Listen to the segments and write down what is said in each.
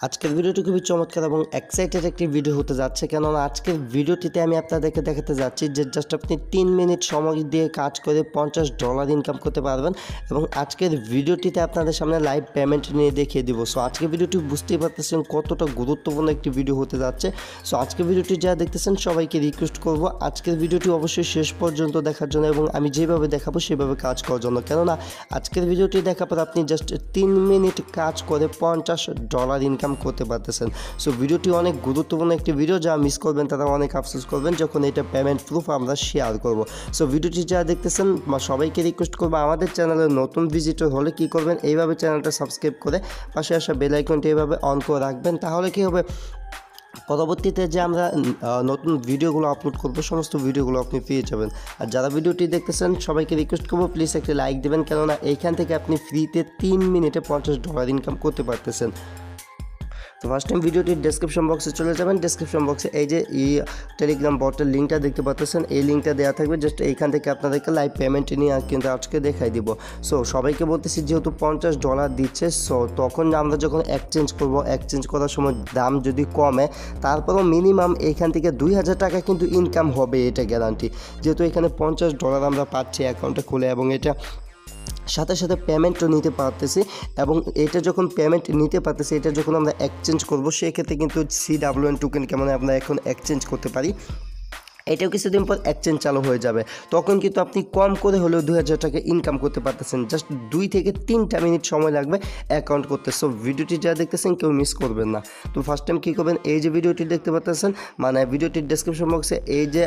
আজকের ভিডিওটি খুবই চমৎকার এবং এক্সাইটেড একটি ভিডিও হতে যাচ্ছে, কেননা আজকের ভিডিওটিতে আমি আপনাদেরকে দেখাতে যাচ্ছি যে জাস্ট আপনি 3 মিনিট সময় দিয়ে কাজ করে $50 ইনকাম করতে পারবেন। এবং আজকের ভিডিওটিতে আপনাদের সামনে লাইভ পেমেন্ট নিয়ে দেখিয়ে দিব। সো আজকের ভিডিওটি বুঝতেই পারতেছেন কতটা গুরুত্বপূর্ণ একটি ভিডিও হতে যাচ্ছে। সো আজকের ভিডিওটি যারা দেখতেছেন সবাইকে রিকোয়েস্ট করব আজকের ভিডিওটি অবশ্যই শেষ পর্যন্ত দেখার জন্য এবং আমি যেভাবে দেখাবো সেভাবে কাজ করার জন্য, কেননা আজকের ভিডিওটি দেখার পর আপনি জাস্ট 3 মিনিট কাজ করে $50 ইনকাম করতে পারতেছেন। সো ভিডিওটি অনেক গুরুত্বপূর্ণ একটি ভিডিও, যা মিস করবেন তারা অনেক আফসোস করবেন যখন এটা পেমেন্ট প্রুফ আমরা শেয়ার করব। সো ভিডিওটি যারা দেখতেছেন সবাইকে রিকোয়েস্ট করবো আমাদের চ্যানেলের নতুন ভিজিটর হলে কি করবেন, এইভাবে চ্যানেলটা সাবস্ক্রাইব করে পাশে আসা বেল আইকনটি এইভাবে অন করে রাখবেন। তাহলে কি হবে, পরবর্তীতে যে আমরা নতুন ভিডিওগুলো আপলোড করবো সমস্ত ভিডিওগুলো আপনি পেয়ে যাবেন। আর যারা ভিডিওটি দেখতেছেন সবাইকে রিকোয়েস্ট করবো প্লিজ একটি লাইক দেবেন, কেননা এইখান থেকে আপনি ফ্রিতে 3 মিনিটে $50 ইনকাম করতে পারতেছেন। তো ফার্স্ট টাইম ভিডিওটির ডেসক্রিপশন বক্সে চলে যাবেন। ডেসক্রিপশন বক্সে এই যে টেলিগ্রাম বটের লিঙ্কটা দেখতে পাচ্ছেন, এই লিঙ্কটা দেওয়া থাকবে। জাস্ট এইখান থেকে আপনাদেরকে লাইভ পেমেন্ট নিয়ে কিন্তু আজকে দেখাই দিব। সো সবাইকে বলতেছি যেহেতু $50 দিচ্ছে, সো তখন আমরা যখন এক্সচেঞ্জ করব, এক্সচেঞ্জ করার সময় দাম যদি কমে তারপরেও মিনিমাম এইখান থেকে 2000 টাকা কিন্তু ইনকাম হবে, এটা গ্যারান্টি। যেহেতু এখানে $50 আমরা পাচ্ছি অ্যাকাউন্টে খুলে এবং এটা সাথে সাথে পেমেন্টও নিতে পারতেছি। এবং এটা যখন পেমেন্ট নিতে পারতেছি, এটা যখন আমরা এক্সচেঞ্জ করবো সেক্ষেত্রে কিন্তু CWN টোকেন কেমন আমরা এখন এক্সচেঞ্জ করতে পারি, এটাও কিছুদিন পর এক্সচেঞ্জ চালু হয়ে যাবে। তখন কিন্তু আপনি কম করে হলেও 2000 টাকা ইনকাম করতে পারতেছেন। জাস্ট 2 থেকে 3টা মিনিট সময় লাগবে অ্যাকাউন্ট করতে। সো ভিডিওটি যা দেখতেছেন কেউ মিস করবেন না। তো ফার্স্ট টাইম কী করবেন, এই যে ভিডিওটি দেখতে পাচ্ছেন, মানে ভিডিওটির ডেসক্রিপশন বক্সে এই যে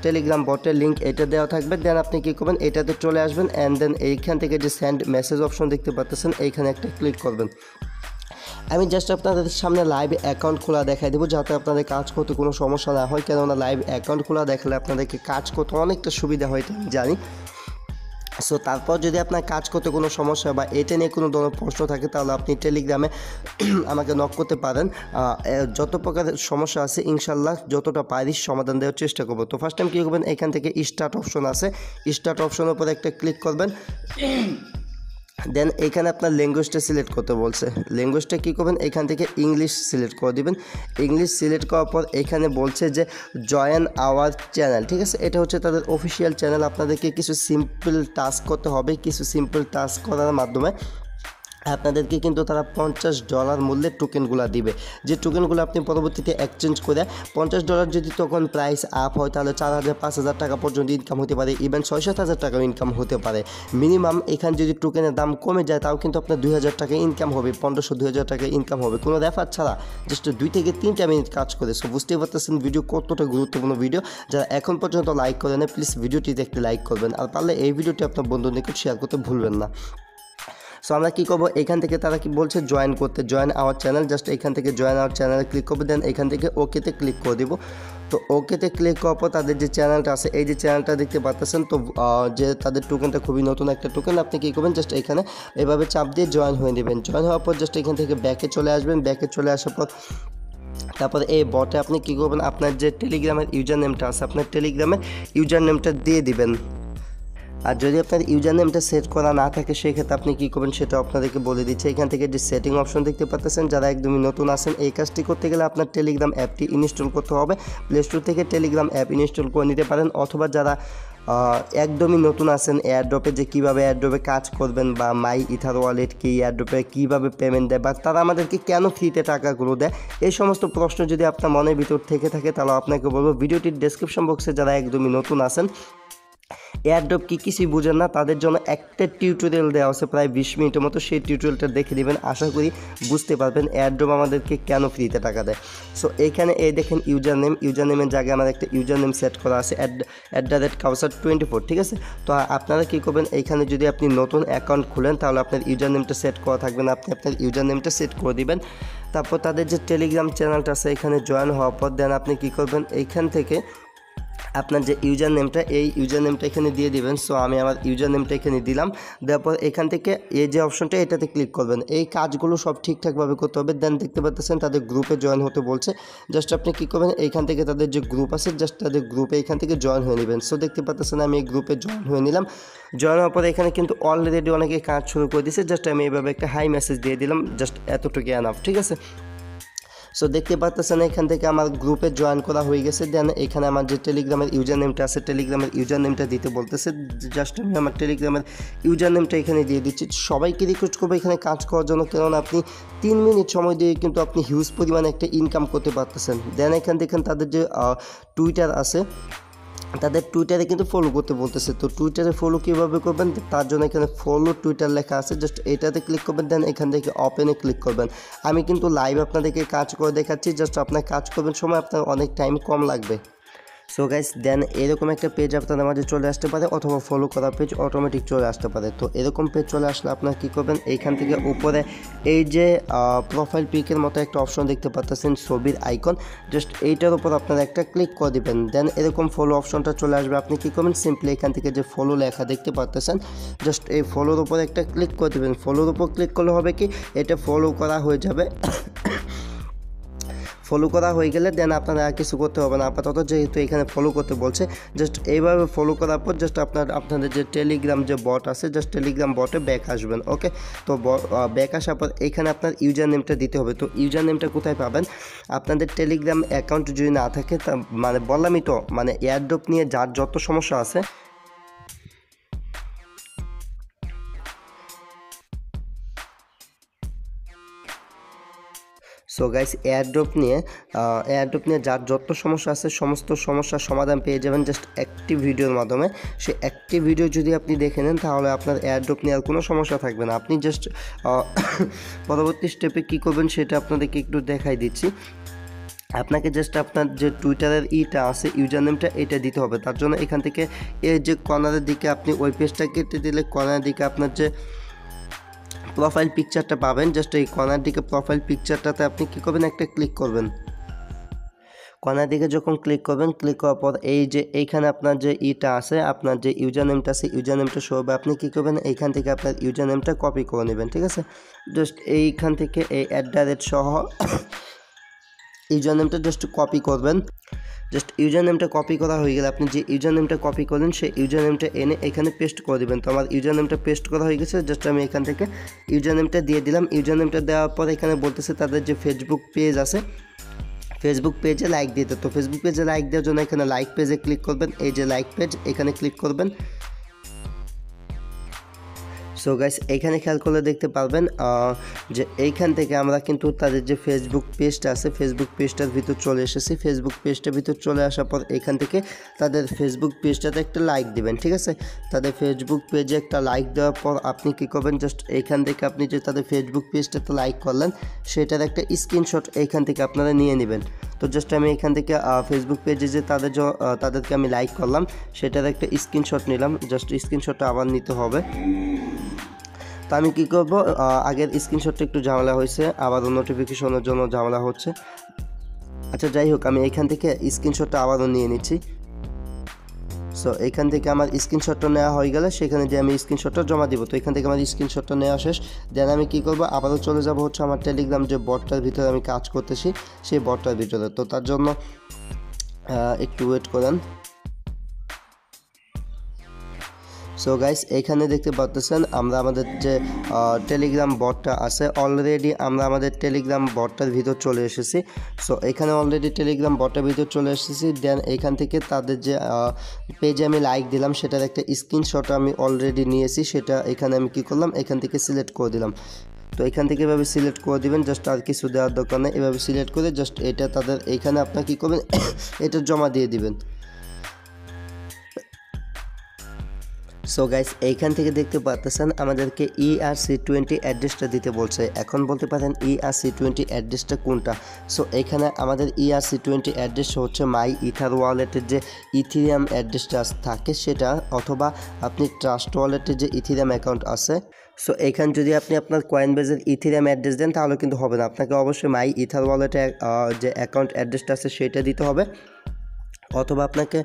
টেলিগ্রাম বটের লিঙ্ক এটা দেওয়া থাকবে। দেন আপনি কী করবেন, এটাতে চলে আসবেন অ্যান্ড দেন এইখান থেকে যে সেন্ড মেসেজ অপশন দেখতে পাচ্ছেন এইখানে একটা ক্লিক করবেন। আমি জাস্ট আপনাদের সামনে লাইভ অ্যাকাউন্ট খোলা দেখাই দেবো যাতে আপনাদের কাজ করতে কোনো সমস্যা না হয়, কেননা লাইভ অ্যাকাউন্ট খোলা দেখালে আপনাদেরকে কাজ করতে অনেকটা সুবিধা হয় আমি জানি। সো তারপর যদি আপনার কাজ করতে কোনো সমস্যা বা এটা নিয়ে কোনো ধরনের প্রশ্ন থাকে তাহলে আপনি টেলিগ্রামে আমাকে নক করতে পারেন। যত প্রকার সমস্যা আছে ইনশাল্লাহ যতটা পারি সমাধান দেওয়ার চেষ্টা করবো। তো ফার্স্ট টাইম কী করবেন, এখান থেকে স্টার্ট অপশন আছে, স্টার্ট অপশনের উপর একটা ক্লিক করবেন। দেন এখানে আপনার ল্যাঙ্গুয়েজটা সিলেক্ট করতে বলছে, ল্যাঙ্গুয়েজটা কী করবেন, এখান থেকে ইংলিশ সিলেক্ট করে দেবেন। ইংলিশ সিলেক্ট করার পর এখানে বলছে যে জয়েন আওয়ার চ্যানেল, ঠিক আছে, এটা হচ্ছে তাদের অফিসিয়াল চ্যানেল। আপনাদেরকে কিছু সিম্পল টাস্ক করতে হবে, কিছু সিম্পল টাস্ক করার মাধ্যমে আপনাদেরকে কিন্তু তারা $50 মূল্যের টোকেনগুলো দিবে, যে টোকেনগুলো আপনি পরবর্তীতে এক্সচেঞ্জ করে $50 যদি তখন প্রাইস আপ হয় তাহলে 4000-5000 টাকা পর্যন্ত ইনকাম হতে পারে, ইভেন 6-7 টাকাও ইনকাম হতে পারে। মিনিমাম এখানে যদি টোকেনের দাম কমে যায় তাও কিন্তু আপনার 2000 টাকা ইনকাম হবে, 1500-2000 টাকা ইনকাম হবে কোনো রেফার ছাড়া, জাস্ট 2 থেকে 3টা মিনিট কাজ করে। সো বুঝতেই পারতেছেন ভিডিও কতটা গুরুত্বপূর্ণ ভিডিও। যারা এখন পর্যন্ত লাইক করেন প্লিজ ভিডিওটি দেখতে লাইক করবেন, আর পারলে এই ভিডিওটি আপনার বন্ধুর নিকট শেয়ার করতে ভুলবেন না। সো আমরা কী করবো, এখান থেকে তারা কি বলছে জয়েন করতে, জয়েন আওয়ার চ্যানেল, জাস্ট এখান থেকে জয়েন আওয়ার চ্যানেলে ক্লিক করবো। দেন এখান থেকে ওকেতে ক্লিক করে দিব। তো ওকেতে ক্লিক করার পর তাদের যে চ্যানেলটা আছে, এই যে চ্যানেলটা দেখতে পাচ্ছেন, তো যে তাদের টোকেনটা খুবই নতুন একটা টোকেন, আপনি কী করবেন, জাস্ট এখানে এভাবে চাপ দিয়ে জয়েন হয়ে নেবেন। জয়েন হওয়ার পর জাস্ট এখান থেকে ব্যাকে চলে আসবেন। ব্যাকে চলে আসার পর তারপরে এই বটে আপনি কী করবেন, আপনার যে টেলিগ্রামের ইউজার নেমটা আছে আপনার টেলিগ্রামের ইউজার নেমটা দিয়ে দিবেন। আর যদি আপনার ইউজার নেমটা সেট করা না থাকে সেক্ষেত্রে আপনি কী করবেন সেটা আপনাদেরকে বলে দিচ্ছে। এখান থেকে যে সেটিং অপশন দেখতে পাচ্ছেন, যারা একদমই নতুন আছেন এই কাজটি করতে গেলে আপনার টেলিগ্রাম অ্যাপটি ইনস্টল করতে হবে। প্লে স্টোর থেকে টেলিগ্রাম অ্যাপ ইনস্টল করে নিতে পারেন, অথবা যারা একদমই নতুন আছেন এয়ারড্রপে যে কীভাবে এয়ারড্রপে কাজ করবেন বা মাই ইথার ওয়ালেট কি, এয়ারড্রপে কীভাবে পেমেন্ট দেয় বা তারা আমাদেরকে কেন ফ্রিতে টাকাগুলো দেয়, এই সমস্ত প্রশ্ন যদি আপনার মনের ভিতর থেকে থাকে তাহলে আপনাকে বলবো ভিডিওটির ডেসক্রিপশন বক্সে যারা একদমই নতুন আছেন এয়ারড্রপ কি কিছুই বুঝেন না তাদের জন্য একটা টিউটোরিয়াল দেওয়া আছে প্রায় 20 মিনিটের মতো, সেই টিউটোরিয়ালটা দেখে নেবেন, আশা করি বুঝতে পারবেন এয়ারড্রপ আমাদেরকে কেন ফ্রিতে টাকা দেয়। সো এইখানে এই দেখেন ইউজার নেমের জায়গায় আমার একটা ইউজার নেম সেট করা আছে @kausar24, ঠিক আছে। তো আপনারা কী করবেন, এইখানে যদি আপনি নতুন অ্যাকাউন্ট খুলেন তাহলে আপনার ইউজার নেমটা সেট করা থাকবে না, আপনি আপনার ইউজার নেমটা সেট করে দিবেন। তারপর তাদের যে টেলিগ্রাম চ্যানেলটা আছে এখানে জয়েন হওয়ার পর দেন আপনি কী করবেন, এইখান থেকে আপনার যে ইউজার নেমটা এই ইউজার নেমটা এখানে দিয়ে দিবেন। সো আমি আমার ইউজার নেমটা এখানে দিলাম, দেওয়ার পর এখান থেকে এই যে অপশনটা এটাতে ক্লিক করবেন। এই কাজগুলো সব ঠিকঠাকভাবে করতে হবে। দেন দেখতে পাচ্ছেন তাদের গ্রুপে জয়েন হতে বলছে, জাস্ট আপনি কী করবেন, এইখান থেকে তাদের যে গ্রুপ আছে জাস্ট তাদের গ্রুপে এখান থেকে জয়েন হয়ে নেবেন। সো দেখতে পাচ্ছেন আমি এই গ্রুপে জয়েন হয়ে নিলাম। জয়েন হওয়ার পরে এখানে কিন্তু অলরেডি অনেকে কাজ শুরু করে দিয়েছে, জাস্ট আমি এইভাবে একটা হাই মেসেজ দিয়ে দিলাম, জাস্ট এতটুকু এনাফ, ঠিক আছে। সো দেখতে পাচ্ছেন এখান থেকে আমার গ্রুপে জয়েন করা হয়ে গেছে। দেন এখানে আমার যে টেলিগ্রামের ইউজার নেমটা আছে, টেলিগ্রামের ইউজার নেমটা দিতে বলতেছে। জাস্ট আমি আমার টেলিগ্রামের ইউজার নেমটা এখানে দিয়ে দিচ্ছি। সবাইকে রিকোয়েস্ট করবো এখানে কাজ করার জন্য, কেননা আপনি 3 মিনিট সময় দিয়ে কিন্তু আপনি হিউজ পরিমাণে একটা ইনকাম করতে পারতেছেন। দেন এখান থেকে তাদের যে টুইটার আছে, তাদের টুইটারে কিন্তু ফলো করতে বলতেছে। তো টুইটারে ফলো কীভাবে করবেন, তার জন্য এখানে ফলো টুইটার লেখা আছে, জাস্ট এটাতে ক্লিক করবেন। দেন এখান থেকে ওপেনে ক্লিক করবেন। আমি কিন্তু লাইভ আপনাদেরকে কাজ করে দেখাচ্ছি, জাস্ট আপনার কাজ করবেন সময় আপনার অনেক টাইম কম লাগবে। সো গাইস, দেন এরকম একটা পেজ আপনাদের মাঝে চলে আসতে পারে, অথবা ফলো করা পেজ অটোমেটিক চলে আসতে পারে। তো এরকম পেজ চলে আসলে আপনারা কী করবেন, এইখান থেকে উপরে এই যে প্রোফাইল পিকের মতো একটা অপশন দেখতে পাচ্ছেন, ছবির আইকন, জাস্ট এইটার উপর আপনারা একটা ক্লিক করে দিবেন। দেন এরকম ফলো অপশনটা চলে আসবে। আপনি কী করবেন, সিম্পলি এখান থেকে যে ফলো লেখা দেখতে পাচ্ছেন, জাস্ট এই ফলোর উপর একটা ক্লিক করে দেবেন। ফলোর উপর ক্লিক করলে হবে কি, এটা ফলো করা হয়ে যাবে। ফলো করা হয়ে গেলে দেন আপনারা আর কিছু করতে হবে না আপাতত, যেহেতু এখানে ফলো করতে বলছে। জাস্ট এইভাবে ফলো করার পর জাস্ট আপনাদের যে টেলিগ্রাম যে বট আছে, জাস্ট টেলিগ্রাম বটে ব্যাক আসবেন। ওকে, তো ব্যাক আসার পর এখানে আপনার ইউজার নেমটা দিতে হবে। তো ইউজার নেমটা কোথায় পাবেন, আপনাদের টেলিগ্রাম অ্যাকাউন্ট যদি না থাকে, তা মানে বললামই তো, মানে এয়ারড্রপ নিয়ে যার যত সমস্যা আছে, সো গাইস, এয়ারড্রপ নিয়ে যার যত সমস্যা আছে সমস্ত সমস্যার সমাধান পেয়ে যাবেন জাস্ট একটি ভিডিওর মাধ্যমে। সে একটি ভিডিও যদি আপনি দেখে নেন, তাহলে আপনার এয়ারড্রপ নেওয়ার কোনো সমস্যা থাকবে না। আপনি জাস্ট পরবর্তী স্টেপে কী করবেন সেটা আপনাদেরকে একটু দেখাই দিচ্ছি। আপনাকে জাস্ট আপনার যে টুইটারের ইটা আছে, ইউজার নেমটা, এটা দিতে হবে। তার জন্য এখান থেকে এই যে কর্নারের দিকে আপনি ওই পেজটা কেটে দিলে কর্নারের দিকে আপনার যে প্রোফাইল পিকচারটা পাবেন, জাস্ট এই কর্নার দিকে প্রোফাইল পিকচারটাতে আপনি কী করবেন, একটা ক্লিক করবেন। কর্নার দিকে যখন ক্লিক করবেন, ক্লিক করার পর এই যে এইখানে আপনার যে ইটা আছে, আপনার যে ইউজার নেমটা আছে, ইউজার নেমটা শো হবে। আপনি কী করবেন, এইখান থেকে আপনার ইউজার নেমটা কপি করে নেবেন। ঠিক আছে, জাস্ট এইখান থেকে এই @ সহ ইউজার নেমটা জাস্ট কপি করবেন। জাস্ট ইউজার নেমটা কপি করা হয়ে গেলে আপনি যে ইউজার নেমটা কপি করলেন সেই ইউজার নেমটা এনে এখানে পেস্ট করে দেবেন। তো আমার ইউজার নেমটা পেস্ট করা হয়ে গেছে, জাস্ট আমি এখান থেকে ইউজার নেমটা দিয়ে দিলাম। ইউজার নেমটা দেওয়ার পর এখানে বলতেছে তাদের যে ফেসবুক পেজ আছে, ফেসবুক পেজে লাইক দিতে। তো ফেসবুক পেজে লাইক দেওয়ার জন্য এখানে লাইক পেজে ক্লিক করবেন। এই যে লাইক পেজ, এখানে ক্লিক করবেন। সো গাইস, এইখানে খেয়াল করলে দেখতে পারবেন যে এইখান থেকে আমরা কিন্তু তাদের যে ফেসবুক পেজটা আছে, ফেসবুক পেজটার ভিতর চলে এসেছি। ফেসবুক পেজটার ভিতর চলে আসার পর এখান থেকে তাদের ফেসবুক পেজটাতে একটা লাইক দেবেন। ঠিক আছে, তাদের ফেসবুক পেজে একটা লাইক দেওয়ার পর আপনি কী করবেন, জাস্ট এইখান থেকে আপনি যে তাদের ফেসবুক পেজটাতে লাইক করলেন সেটার একটা স্ক্রিনশট এইখান থেকে আপনারা নিয়ে নেবেন। তো জাস্ট আমি এখান থেকে ফেসবুক পেজে যে তাদেরকে আমি লাইক করলাম সেটার একটা স্ক্রিনশট নিলাম। জাস্ট স্ক্রিনশটটা আবার নিতে হবে। তো আমি কী করবো, আগের স্ক্রিনশটটা একটু ঝামেলা হয়েছে, আবারও নোটিফিকেশনের জন্য ঝামেলা হচ্ছে। আচ্ছা, যাই হোক, আমি এখান থেকে স্ক্রিনশটটা আবারও নিয়ে নিচ্ছি। সো এখান থেকে আমার স্ক্রিনশটটা নেওয়া হয়ে গেলে সেখানে যে আমি স্ক্রিনশটটা জমা দিব। তো এখান থেকে আমার স্ক্রিনশটটা নেওয়া শেষ। দেন আমি কী করবো, আবারও চলে যাব হচ্ছে আমার টেলিগ্রাম যে বটটার ভিতরে আমি কাজ করতেছি সেই বটটার ভিতরে। তো তার জন্য একটু ওয়েট করেন। সো গাইস, এইখানে দেখতে পাচ্ছেন আমরা আমাদের যে টেলিগ্রাম বটটা আছে, অলরেডি আমরা আমাদের টেলিগ্রাম বটটার ভিতর চলে এসেছি। সো এখানে অলরেডি টেলিগ্রাম বটটার ভিতর চলে এসেছি। দেন এখান থেকে তাদের যে পেজে আমি লাইক দিলাম সেটার একটা স্ক্রিনশট আমি অলরেডি নিয়েছি। সেটা এখানে আমি কী করলাম, এখান থেকে সিলেক্ট করে দিলাম। তো এখান থেকে এভাবে সিলেক্ট করে দিবেন, জাস্ট আর কিছু দেওয়ার দরকার নেই। এভাবে সিলেক্ট করে জাস্ট এটা তাদের এইখানে আপনার কী করবেন, এটা জমা দিয়ে দিবেন। সো গাইস, এইখান থেকে দেখতে পাচ্ছেন আমাদেরকে ERC20 অ্যাড্রেসটা দিতে বলছে। এখন বলতে পারেন ERC20 অ্যাড্রেসটা কোনটা। সো এখানে আমাদের ERC20 অ্যাড্রেস হচ্ছে মাই ইথার ওয়ালেটের যে ইথিরিয়াম অ্যাড্রেসটা থাকে সেটা, অথবা আপনি ট্রাস্ট ওয়ালেটের যে ইথিরিয়াম অ্যাকাউন্ট আছে। সো এখানে যদি আপনি আপনার কয়েনবেজের ইথিরিয়াম অ্যাড্রেস দেন তাহলে কিন্তু হবে না, আপনাকে অবশ্যই মাই ইথার ওয়ালেটে যে অ্যাকাউন্ট অ্যাড্রেসটা আছে সেটা দিতে হবে, অথবা আপনাকে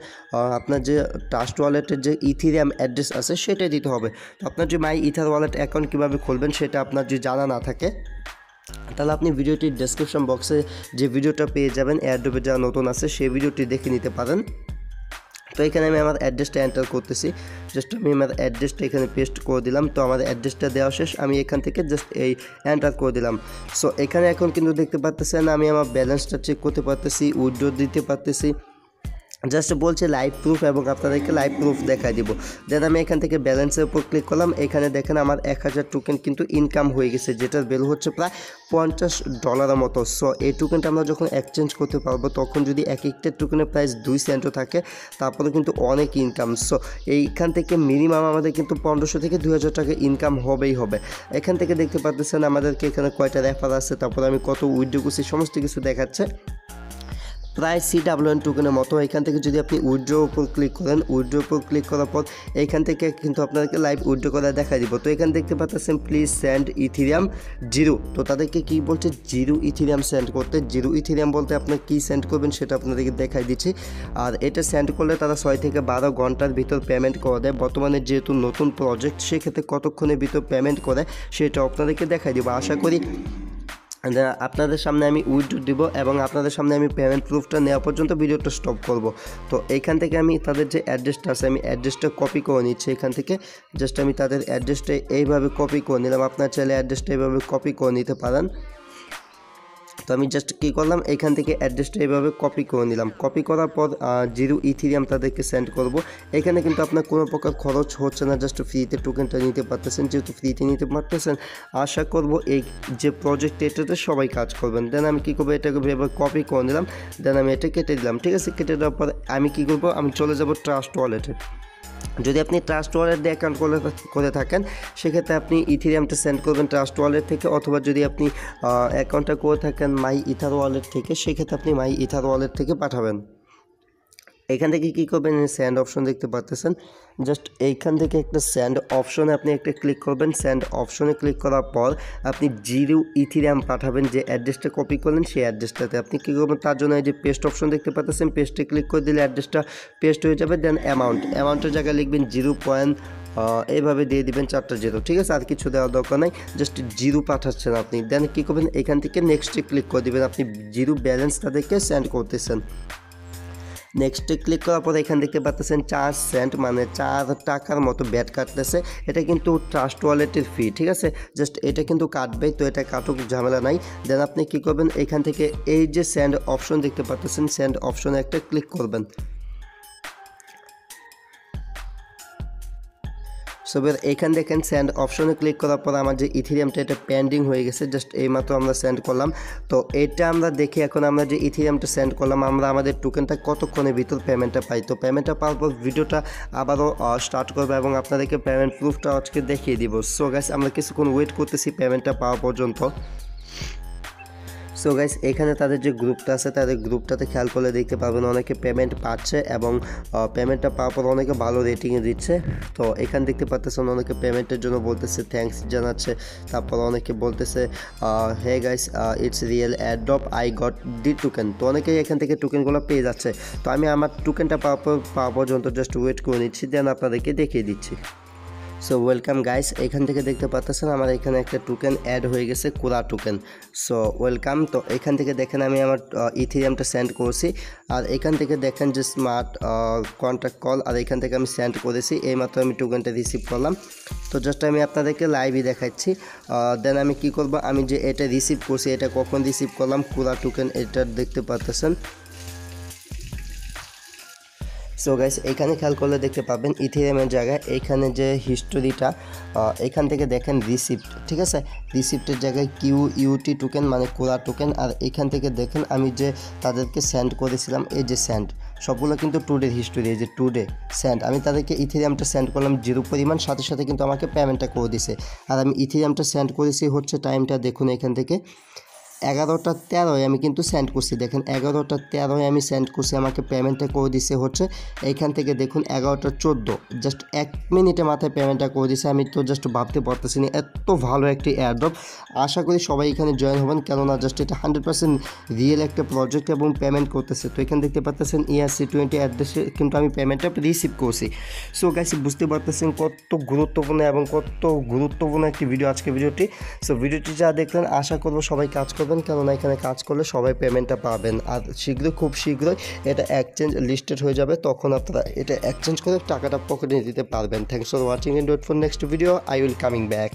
আপনার যে ট্রাস্ট ওয়ালেটের যে ইথিরিয়াম অ্যাড্রেস আছে সেটাই দিতে হবে। তো আপনার যে মাই ইথার ওয়ালেট অ্যাকাউন্ট কীভাবে খুলবেন সেটা আপনার যদি জানা না থাকে, তাহলে আপনি ভিডিওটির ডেসক্রিপশন বক্সে যে ভিডিওটা পেয়ে যাবেন এয়ারড্রপে যারা নতুন আছে সেই ভিডিওটি দেখে নিতে পারেন। তো এখানে আমি আমার অ্যাড্রেসটা এন্টার করতেছি, জাস্ট আমি আমার অ্যাড্রেসটা এখানে পেস্ট করে দিলাম। তো আমার অ্যাড্রেসটা দেওয়া শেষ, আমি এখান থেকে জাস্ট এই এন্টার করে দিলাম। সো এখানে এখন কিন্তু দেখতে পাচ্ছেন আমি আমার ব্যালেন্সটা চেক করতে পারতেছি, উইথড্র দিতে পারতেছি। জাস্ট বলছে লাইভ প্রুফ এবং আপনাদেরকে লাইভ প্রুফ দেখাই দিব। দেন আমি এখান থেকে ব্যালেন্সের উপর ক্লিক করলাম। এখানে দেখেন আমার 1000 টোকেন কিন্তু ইনকাম হয়ে গেছে, যেটার ভ্যালু হচ্ছে প্রায় $50 মতো। সো এই টোকেনটা আমরা যখন এক্সচেঞ্জ করতে পারবো তখন যদি এক একটা টোকেনের প্রাইস 2 সেন্টও থাকে তারপরে কিন্তু অনেক ইনকাম। সো এইখান থেকে মিনিমাম আমাদের কিন্তু 1500 থেকে 2000 টাকা ইনকাম হবেই হবে। এখান থেকে দেখতে পাচ্ছেন আমাদেরকে এখানে কয়টা রেফার আছে, তারপরে আমি কত উইথড্র করছি সমস্ত কিছু দেখাচ্ছে, প্রায় CWN টোকেনের মতো। এখান থেকে যদি আপনি উইথড্র উপর ক্লিক করেন, উইথড্র উপর ক্লিক করার পর এইখান থেকে কিন্তু আপনাদেরকে লাইভ উইথড্র করা দেখা দিব। তো এখানে দেখতে পাচ্ছেন প্লিজ সেন্ড ইথিরিয়াম 0। তো তাদেরকে কি বলছে 0 ইথিরিয়াম সেন্ড করতে। 0 ইথিরিয়াম বলতে আপনি কি সেন্ড করবেন সেটা আপনাদেরকে দেখাই দিচ্ছি। আর এটা সেন্ড করলে তারা 6 থেকে 12 ঘন্টার ভিতর পেমেন্ট করে দেয়। বর্তমানে যেহেতু নতুন প্রজেক্ট সেক্ষেত্রে কতক্ষণের ভিতর পেমেন্ট করে সেটা আপনাদেরকে দেখাই দিব। আশা করি আপনাদের সামনে আমি উইথড্র দিব এবং আপনাদের সামনে আমি পেমেন্ট প্রুফটা নেওয়া পর্যন্ত ভিডিওটা স্টপ করব। তো এইখান থেকে আমি তাদের যে অ্যাড্রেসটা আছে আমি অ্যাড্রেসটা কপি করে নিচ্ছি। এখান থেকে জাস্ট আমি তাদের অ্যাড্রেসটা এইভাবে কপি করে নিলাম। আপনার চাইলে অ্যাড্রেসটা এইভাবে কপি করে নিতে পারেন। তো আমি জাস্ট কী করলাম, এখান থেকে অ্যাড্রেসটা এইভাবে কপি করে নিলাম। কপি করার পর 0 ইথিরিয়াম তাদেরকে সেন্ড করব। এখানে কিন্তু আপনার কোনো প্রকার খরচ হচ্ছে না, জাস্ট ফ্রিতে টোকেনটা নিতে পারতেছেন। যেহেতু ফ্রিতে নিতে পারতেছেন আশা করব এই যে প্রজেক্ট এটাতে সবাই কাজ করবেন। দেন আমি কী করবো, এটাকে এবার কপি করে নিলাম। দেন আমি এটা কেটে দিলাম। ঠিক আছে, কেটে দেওয়ার পর আমি কী করবো, আমি চলে যাব ট্রাস্ট ওয়ালেটে। যদি আপনি ট্রাস্ট ওয়ালেট দিয়ে অ্যাকাউন্ট করে থাকেন সেক্ষেত্রে আপনি ইথিরিয়ামটা সেন্ড করবেন ট্রাস্ট ওয়ালেট থেকে, অথবা যদি আপনি অ্যাকাউন্টটা করে থাকেন মাই ইথার ওয়ালেট থেকে সেক্ষেত্রে আপনি মাই ইথার ওয়ালেট থেকে পাঠাবেন। এখান থেকে কী করবেন, সেন্ড অপশন দেখতে পাচ্ছেন, জাস্ট এইখান থেকে একটা সেন্ড অপশনে আপনি একটা ক্লিক করবেন। সেন্ড অপশনে ক্লিক করার পর আপনি 0 ইথিরিয়াম পাঠাবেন, যে অ্যাড্রেসটা কপি করলেন সেই অ্যাড্রেসটাতে আপনি কী করবেন, তার জন্য এই যে পেস্ট অপশন দেখতে পাচ্ছেন, পেস্টে ক্লিক করে দিলে অ্যাড্রেসটা পেস্ট হয়ে যাবে। দেন অ্যামাউন্টের জায়গায় লিখবেন 0. এইভাবে দিয়ে দিবেন 4টা 0। ঠিক আছে, আর কিছু দেওয়ার দরকার নাই, জাস্ট 0 পাঠাচ্ছেন আপনি। দেন কী করবেন, এখান থেকে নেক্সটে ক্লিক করে দেবেন। আপনি 0 ব্যালেন্স তাদেরকে সেন্ড করতেছেন। নেক্সটে ক্লিক করার পরে এখানে দেখতে পাচ্ছেন 4 সেন্ট মানে 4 টাকার মতো ব্যাট কাটতেছে। এটা কিন্তু ট্রাস্ট ওয়ালেটের ফি। ঠিক আছে, জাস্ট এটা কিন্তু কাটবে, তো এটা কাটুক, ঝামেলা নাই। দেন আপনি কী করবেন, এখান থেকে এই যে সেন্ড অপশন দেখতে পাচ্ছেন সেন্ড অপশনে একটা ক্লিক করবেন। সো এখান দেখেন সেন্ড অপশনে ক্লিক করার পর আমার যে ইথিরিয়ামটা এটা পেন্ডিং হয়ে গেছে, জাস্ট এইমাত্র আমরা সেন্ড করলাম। তো এটা আমরা দেখি এখন আমরা যে ইথিরিয়ামটা সেন্ড করলাম আমরা আমাদের টোকেনটা কতক্ষণের ভিতর পেমেন্টটা পাই। তো পেমেন্টটা পাওয়ার পর ভিডিওটা আবারও স্টার্ট করবো এবং আপনাদেরকে পেমেন্ট প্রুফটা আজকে দেখিয়ে দিব। সো গাইস আমরা কিছুক্ষণ ওয়েট করতেছি পেমেন্টটা পাওয়া পর্যন্ত। সো গাইস এখানে তাদের যে গ্রুপটা আছে তাদের গ্রুপটাতে খেয়াল করলে দেখতে পাবেন অনেকে পেমেন্ট পাচ্ছে এবং পেমেন্টটা পাওয়ার পর অনেকে ভালো রেটিংয়ে দিচ্ছে। তো এখানে দেখতে পাচ্ছেন অনেকে পেমেন্টের জন্য বলতেছে থ্যাঙ্কস জানাচ্ছে, তারপর অনেকে বলতেছে hey guys it's real airdrop I got the token. তো অনেকেই এখান থেকে টোকেনগুলো পেয়ে যাচ্ছে। তো আমি আমার টোকেনটা পাওয়া পর্যন্ত জাস্ট ওয়েট করে নিচ্ছি, দেন আপনাদেরকে দেখিয়ে দিচ্ছি। সো ওয়েলকাম গাইস, এখান থেকে দেখতে পাচ্ছেন আমার এখানে একটা টোকেন অ্যাড হয়ে গেছে, কোরা টোকেন। So welcome. তো এখান থেকে দেখেন আমি আমার ইথিরিয়ামটা সেন্ড করছি, আর এখান থেকে দেখেন যে স্মার্ট কন্ট্যাক্ট কল, আর এখান থেকে আমি সেন্ড করেছি, এইমাত্র আমি টোকেনটা রিসিভ করলাম। তো জাস্ট আমি আপনাদেরকে লাইভই দেখাচ্ছি। দেন আমি কি করব, আমি যে এটা রিসিভ করছি এটা কখন রিসিভ করলাম, কোরা টোকেন এটা দেখতে পাচ্ছেন। সো গাইস এখানে খেয়াল করলে দেখতে পাবেন ইথিরিয়ামের জায়গায় এইখানে যে হিস্টোরিটা এখান থেকে দেখেন রিসিপ্ট। ঠিক আছে, রিসিপ্টের জায়গায় কিউইউটি টোকেন মানে কোরা টোকেন, আর এখান থেকে দেখেন আমি যে তাদেরকে সেন্ড করেছিলাম এই যে সেন্ড, সবগুলো কিন্তু টুডের হিস্টোরি, এই যে টুডে সেন্ড। আমি তাদেরকে ইথিরিয়ামটা সেন্ড করলাম 0 পরিমাণ, সাথে সাথে কিন্তু আমাকে পেমেন্টটা করে দিছে। আর আমি ইথিরিয়ামটা সেন্ড করেছি হচ্ছে টাইমটা দেখুন এখান থেকে 11টা 13 আমি কিন্তু সেন্ড করছি। দেখেন 11টা 13 আমি সেন্ড করছি, আমাকে পেমেন্টটা করে দিছে হচ্ছে এইখান থেকে দেখুন 11টা 14, জাস্ট 1 মিনিটের মাথায় পেমেন্টটা করে দিছে। আমি তো জাস্ট ভাবতে পারতেছি না এত ভালো একটি এয়ারড্রপ। আশা করি সবাই এখানে জয়েন হবেন, কেননা জাস্ট এটা 100% রিয়েল একটা প্রজেক্ট এবং পেমেন্ট করতেছে। তো এখানে দেখতে পাচ্ছেন ERC20 অ্যাড্রেসে কিন্তু আমি পেমেন্টটা রিসিভ করছি। সো গাইস বুঝতে পারতেছেন কত গুরুত্বপূর্ণ এবং কত গুরুত্বপূর্ণ একটি ভিডিও আজকে ভিডিওটি। সো ভিডিওটি যা দেখলেন আশা করবো সবাই কাজ করবে করবেন, কেননা এখানে কাজ করলে সবাই পেমেন্টটা পাবেন। আর খুব শীঘ্রই এটা এক্সচেঞ্জ লিস্টেড হয়ে যাবে, তখন আপনারা এটা এক্সচেঞ্জ করে টাকাটা পকেটে দিতে পারবেন। Thanks for watching and wait for next video, I will coming back.